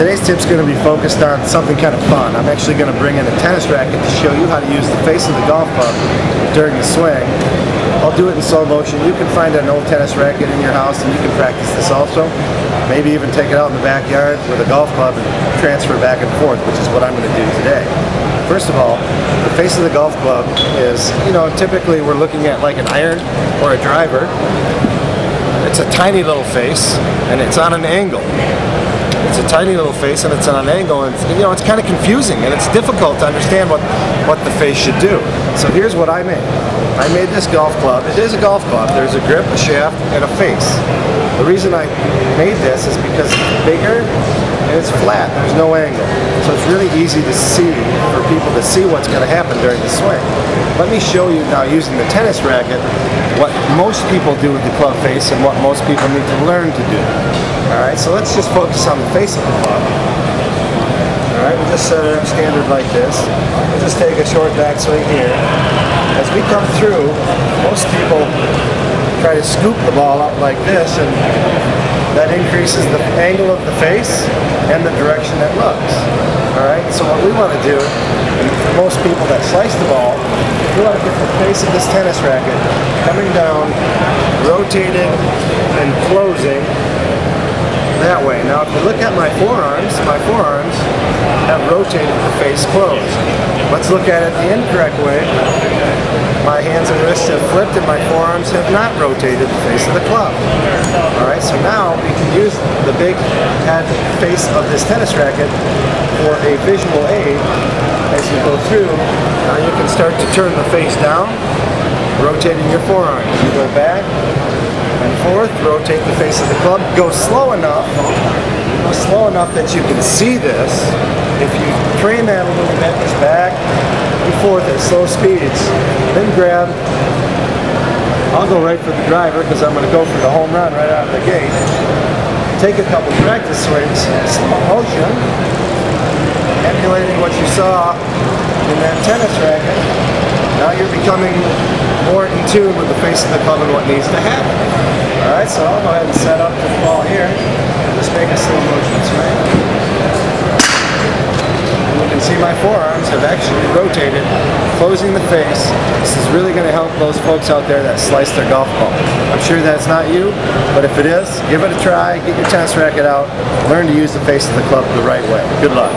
Today's tip's going to be focused on something kind of fun. I'm actually going to bring in a tennis racket to show you how to use the face of the golf club during the swing. I'll do it in slow motion. You can find an old tennis racket in your house and you can practice this also. Maybe even take it out in the backyard with a golf club and transfer back and forth, which is what I'm going to do today. First of all, the face of the golf club is, typically we're looking at like an iron or a driver. It's a tiny little face and it's on an angle. It's a tiny little face and it's on an angle, and it's kind of confusing and it's difficult to understand what the face should do. So here's what I made. I made this golf club. It is a golf club. There's a grip, a shaft, and a face. The reason I made this is because it's bigger and it's flat. There's no angle. So it's really easy to see, for people to see what's going to happen during the swing. Let me show you now, using the tennis racket, what most people do with the club face and what most people need to learn to do. Alright, so let's just focus on the face of the club. Alright, we'll just set it up standard like this. We'll just take a short backswing here. As we come through, most people try to scoop the ball up like this, and that increases the angle of the face and the direction it looks. Alright, so what we want to do, and for most people that slice the ball, we want to get the face of this tennis racket coming down, rotating, and closing that way. Now if you look at my forearms have rotated the face closed. Let's look at it the incorrect way. My hands and wrists have flipped and my forearms have not rotated the face of the club. Alright, so now we can use the big head face of this tennis racket for a visual aid as you go through. Now you can start to turn the face down, rotating your forearms. You go back and forth, rotate the face of the club, go slow enough that you can see this. If you train that a little bit, just back and forth at slow speeds, then grab. I'll go right for the driver because I'm going to go for the home run right out of the gate. Take a couple practice swings, slow motion, emulating what you saw in that tennis racket. Now you're becoming more in tune with the face of the club and what needs to happen. Alright, so I'll go ahead and set up the ball here. Just make a slow motion swing. And you can see my forearms have actually rotated, closing the face. This is really going to help those folks out there that slice their golf ball. I'm sure that's not you, but if it is, give it a try, get your tennis racket out, learn to use the face of the club the right way. Good luck.